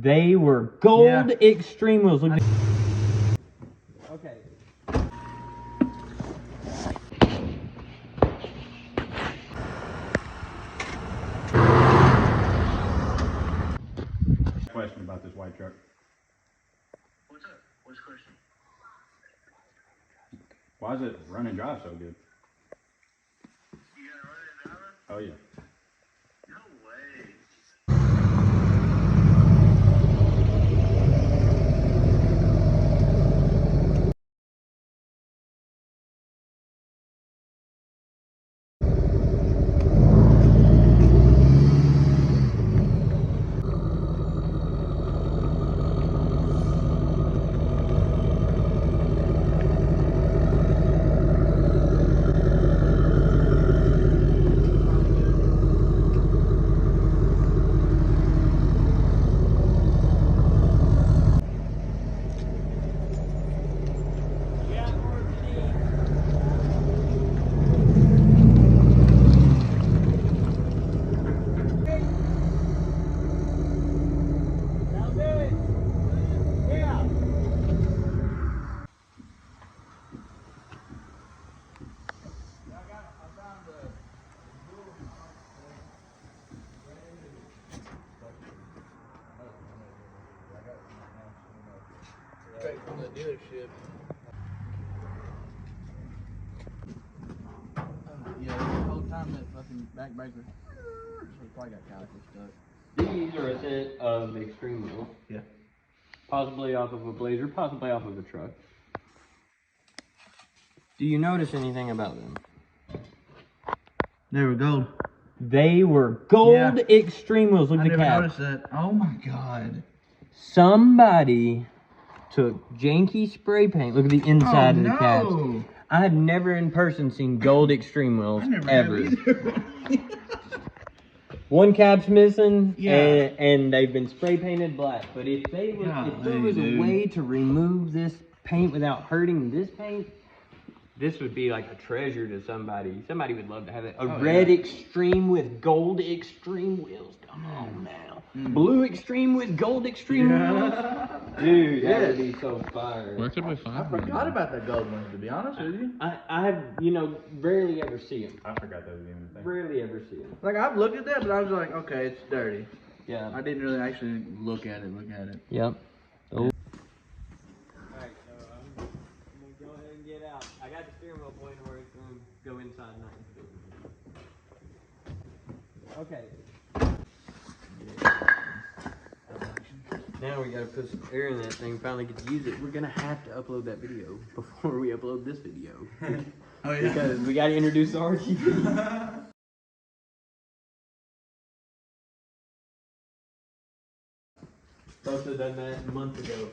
They were gold Xtreme wheels. Look. Okay. Question about this white truck. What's up? What's the question? Why does it run and drive so good? You gotta run it and drive it? Oh yeah. No way. Straight from the dealership. Yeah, the whole time that fucking back breaker. So he probably got caliper stuck. These are a set of Xtreme wheels. Yeah. Possibly off of a Blazer, possibly off of a truck. Do you notice anything about them? They were gold. They were gold Xtreme wheels. Look I at the never cab. noticed that. Oh my god. Somebody took janky spray paint. Look at the inside of the cabs. I have never in person seen gold Xtreme wheels ever. One cab's missing, and they've been spray painted black. But if they were, if there was a way to remove this paint without hurting this paint, this would be like a treasure to somebody. Somebody would love to have it. A red Xtreme with gold Xtreme wheels. Come on now. Blue Xtreme with gold Xtreme wheels. Dude, that would be so fire. Where could we find I forgot about that gold one, to be honest with you. I have, you know, rarely ever see them. I forgot that was even a thing. Rarely ever see them. Like, I've looked at that, but I was like, okay, it's dirty. Yeah. I didn't really actually look at it. Yep. Oh. Alright, so I'm gonna go ahead and get out. I got the steering wheel pointing where it's gonna go inside, not into the. Okay. Now we gotta put some air in that thing, finally get to use it. We're gonna have to upload that video before we upload this video. Oh yeah. Because we gotta introduce the RGB. Supposed to have done that a month ago.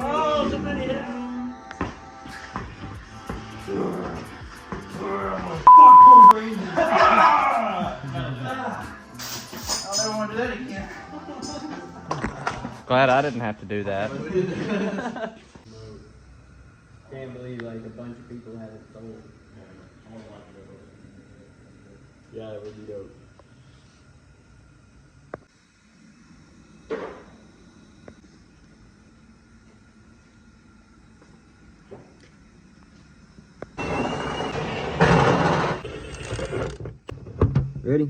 Oh, somebody hit it. I'll never want to do that again. Glad I didn't have to do that. Can't believe like a bunch of people have it sold. Yeah, it would be dope. Ready?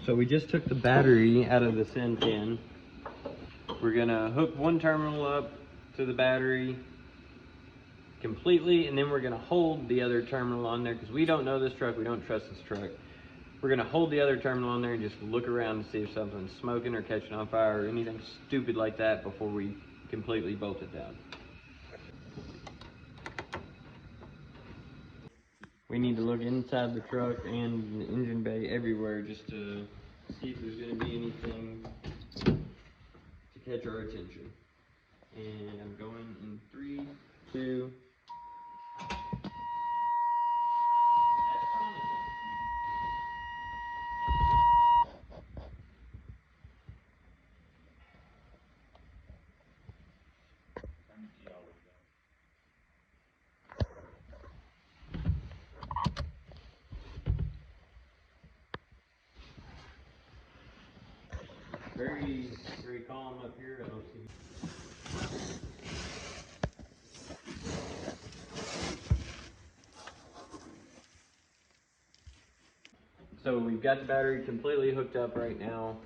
So we just took the battery out of the S10. We're gonna hook one terminal up to the battery completely, and then we're gonna hold the other terminal on there because we don't know this truck, we don't trust this truck. We're gonna hold the other terminal on there and just look around to see if something's smoking or catching on fire or anything stupid like that before we completely bolt it down. We need to look inside the truck and the engine bay everywhere just to see if there's going to be anything to catch our attention. And I'm going in 3, 2, column up here. I don't see. So we've got the battery completely hooked up right now.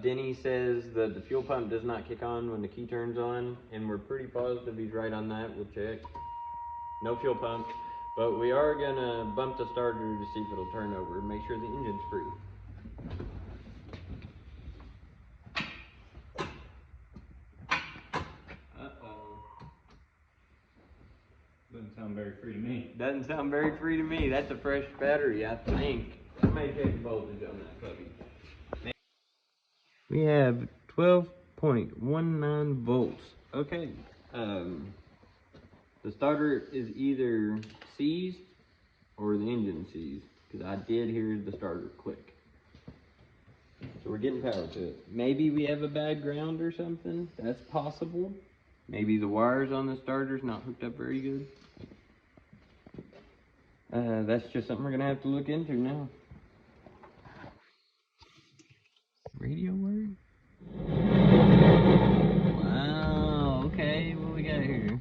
Denny says that the fuel pump does not kick on when the key turns on, and we're pretty positive he's right on that. We'll check. No fuel pump, but we are gonna bump the starter to see if it'll turn over and make sure the engine's free. Doesn't sound very free to me. Doesn't sound very free to me. That's a fresh battery, I think. That may take the voltage on that puppy. We have 12.19 volts. Okay. The starter is either seized or the engine seized, because I did hear the starter click. So we're getting power to it. Maybe we have a bad ground or something. That's possible. Maybe the wires on the starter's not hooked up very good. That's just something we're gonna have to look into now. Radio word? Wow, okay, what we got here?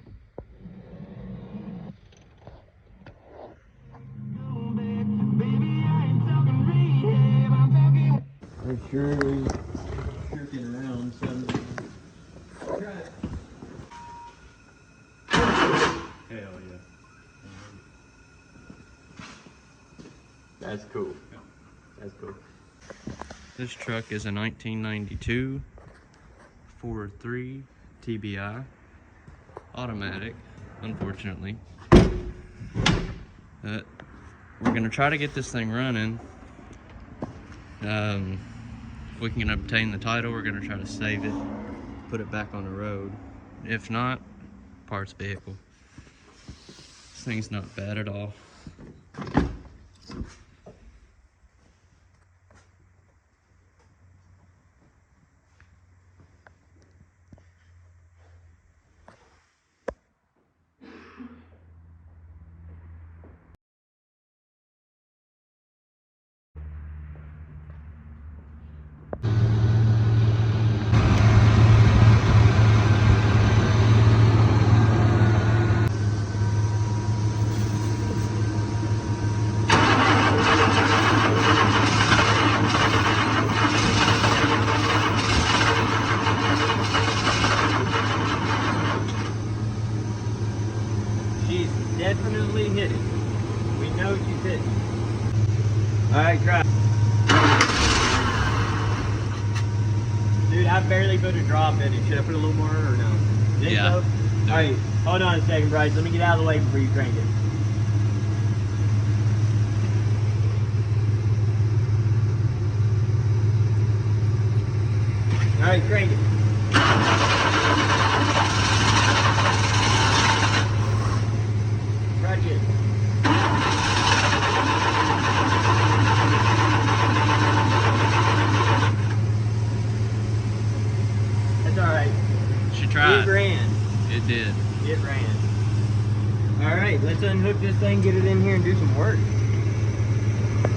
We're surely shirking around something. Hell yeah. That's cool. That's cool. This truck is a 1992 4.3 TBI, automatic, unfortunately. We're gonna try to get this thing running. If we can obtain the title, we're gonna try to save it, put it back on the road. If not, parts vehicle. This thing's not bad at all. She's definitely hitting. We know she's hitting. Alright, try. Dude, I barely put a drop in it. Should I put a little more or no? Think Yeah. so? Alright, hold on a second, Bryce. Let me get out of the way before you crank it. Alright, crank it. Crutch it. That's alright. She tried. It ran. It did. It ran. Alright, let's unhook this thing, get it in here, and do some work.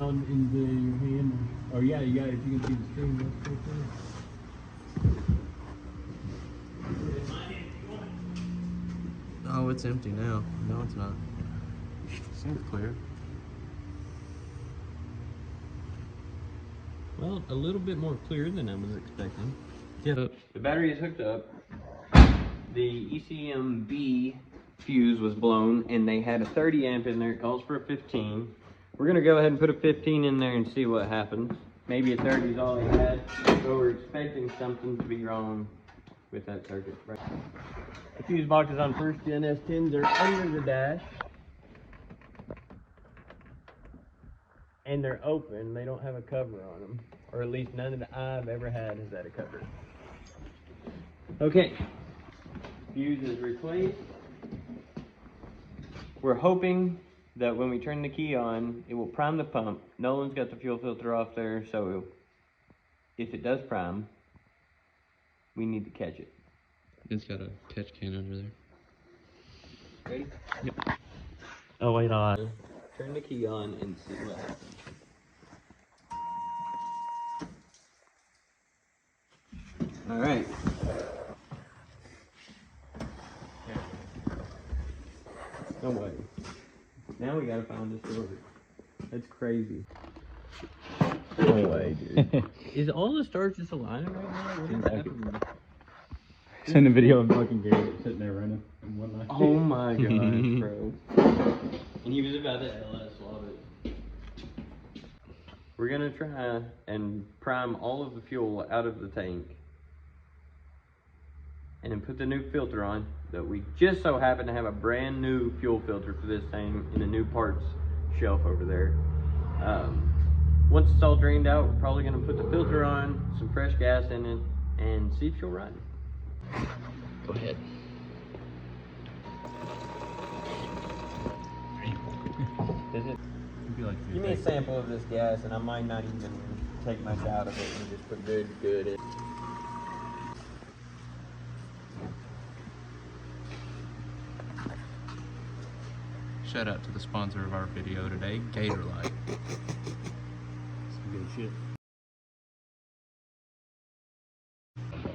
In your hand, or yeah, you got it. If you can see the screen, that's right there. Oh, it's empty now. No, it's not. Seems clear. Well, a little bit more clear than I was expecting. Yeah. The battery is hooked up. The ECMB fuse was blown, and they had a 30 amp in there. It calls for a 15. We're gonna go ahead and put a 15 in there and see what happens. Maybe a 30 is all they had, but we're expecting something to be wrong with that circuit. Right. The fuse boxes on first gen S10s are under the dash. And they're open, they don't have a cover on them. Or at least none that I've ever had has had a cover. Okay, fuse is replaced. We're hoping that when we turn the key on, it will prime the pump. Nolan's got the fuel filter off there, so if it does prime, we need to catch it. It's got a catch can under there. Ready? Yep. Oh, wait on. Turn the key on and see what happens. All right. No way. Now we gotta find this door. That's crazy. No way, dude. Is all the stars just aligning right now? What is happening? Send a video of fucking Gary sitting there running in one night. Oh my gosh, bro. And he was about to LS love it. We're gonna try and prime all of the fuel out of the tank. And then put the new filter on that we just so happen to have a brand new fuel filter for this thing in the new parts shelf over there. Once it's all drained out, we're probably gonna put the filter on, some fresh gas in it, and see if she'll run. Go ahead. Is it? Give me a sample of this gas, and I might not even take much out of it and just put good in. Shout out to the sponsor of our video today, Gator Light. Some good shit.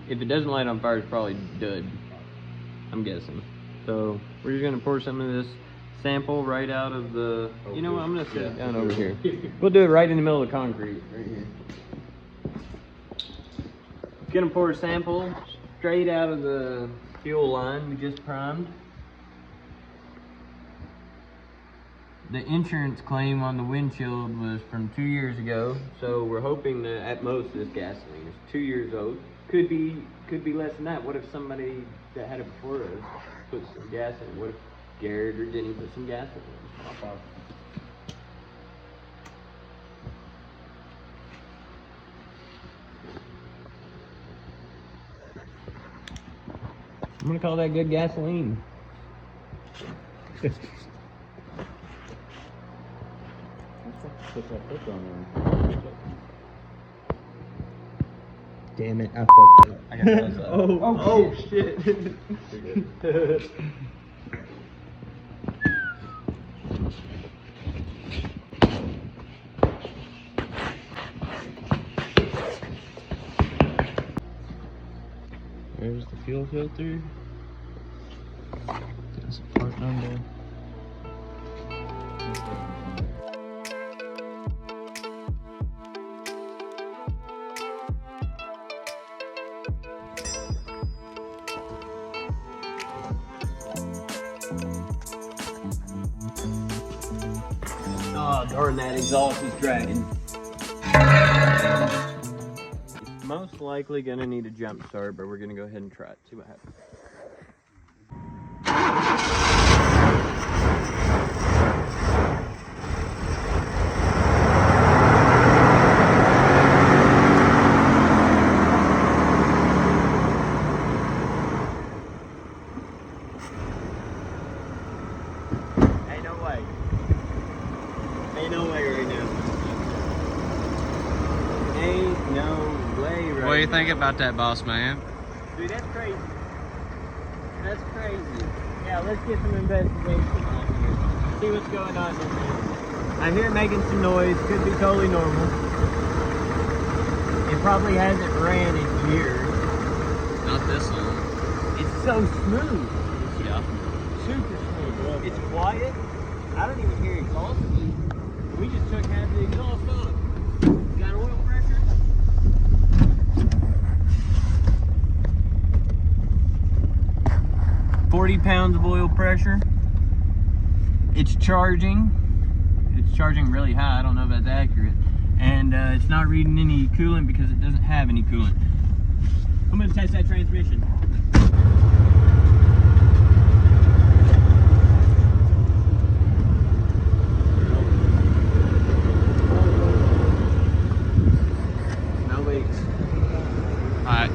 If it doesn't light on fire, it's probably dud, I'm guessing. So we're just gonna pour some of this sample right out of the, you know what, I'm gonna set it down over here. We'll do it right in the middle of the concrete, right here. Gonna pour a sample straight out of the fuel line we just primed. The insurance claim on the windshield was from 2 years ago, so we're hoping that at most this gasoline is 2 years old. Could be less than that. What if somebody that had it before us put some gas in it? What if Garrett or Denny put some gas in it? I'm gonna call that good gasoline. Put that filter on there. Damn it, I fucked up. I got that. Oh shit. There's the fuel filter. There's a part number. Oh, darn, that exhaust is dragging. Most likely gonna need a jump start, but we're gonna go ahead and try it, see what happens. Ain't no way. Ain't no way right now. Ain't no way right now. What do you think about that, boss man? Dude, that's crazy. That's crazy. Yeah, let's get some investigation on here. See what's going on in here. I hear it making some noise. Could be totally normal. It probably hasn't ran in years. Not this long. It's so smooth. Yeah. Super smooth. It's quiet. I don't even hear exhaust. We just took half the exhaust off. Got oil pressure? 40 pounds of oil pressure. It's charging. It's charging really high. I don't know if that's accurate. And it's not reading any coolant because it doesn't have any coolant. I'm gonna test that transmission. No leaks. Alright.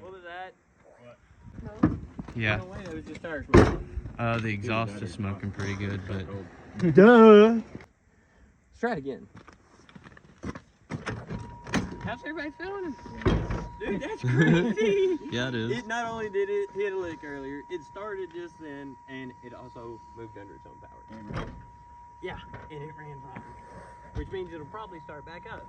What was that? Yeah. No way, that was just tire smoke. The exhaust is smoking pretty good, but Duh. Let's try it again. How's everybody feeling? Dude, that's crazy. Yeah, it is. It not only did it hit a lick earlier, it started just then, and it also moved under its own power. Yeah, and it ran fine, which means it'll probably start back up.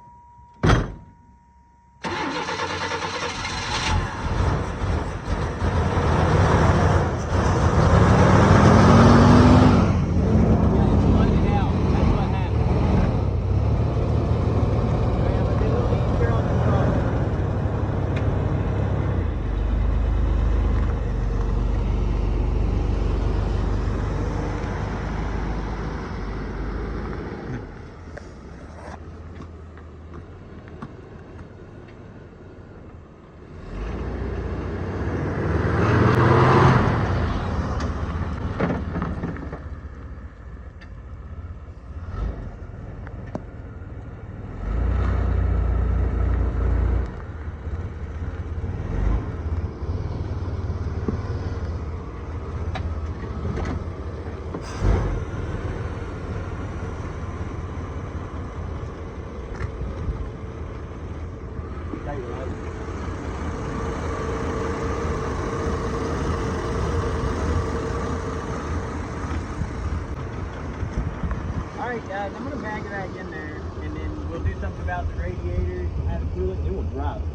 Alright guys, I'm gonna bag it back in there, and then we'll do something about the radiator, have it cool it, and we'll drive it.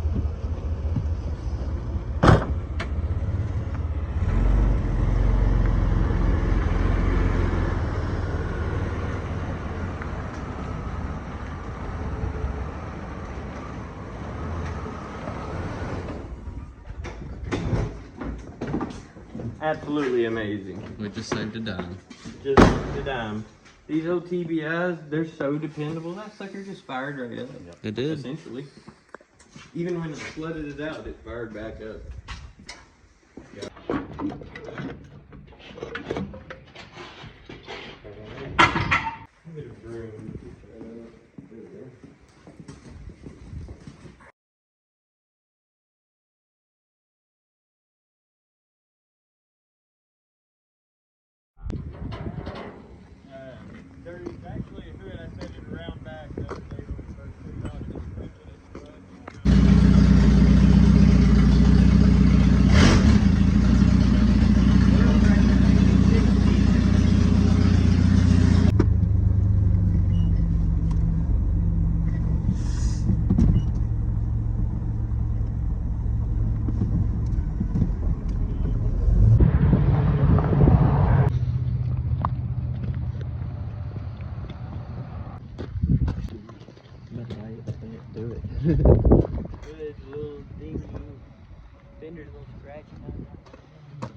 Absolutely amazing. We just saved a dime. Just a dime. These old TBIs, they're so dependable. That sucker just fired right up. It did. Essentially. Even when it flooded it out, it fired back up. There's actually a hood I set it around back the other day when we first put it on. It just printed Do it. Good little dingy fender's a little scratchy now.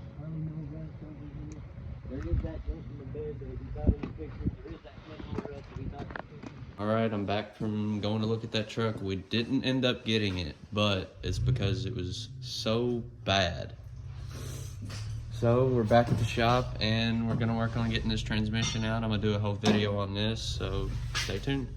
There is that junk in the bed that we thought in the pictures. There is that metal rust that we thought in the pictures. Alright, I'm back from going to look at that truck. We didn't end up getting it, but it's because it was so bad. So we're back at the shop and we're gonna work on getting this transmission out. I'm gonna do a whole video on this, so stay tuned.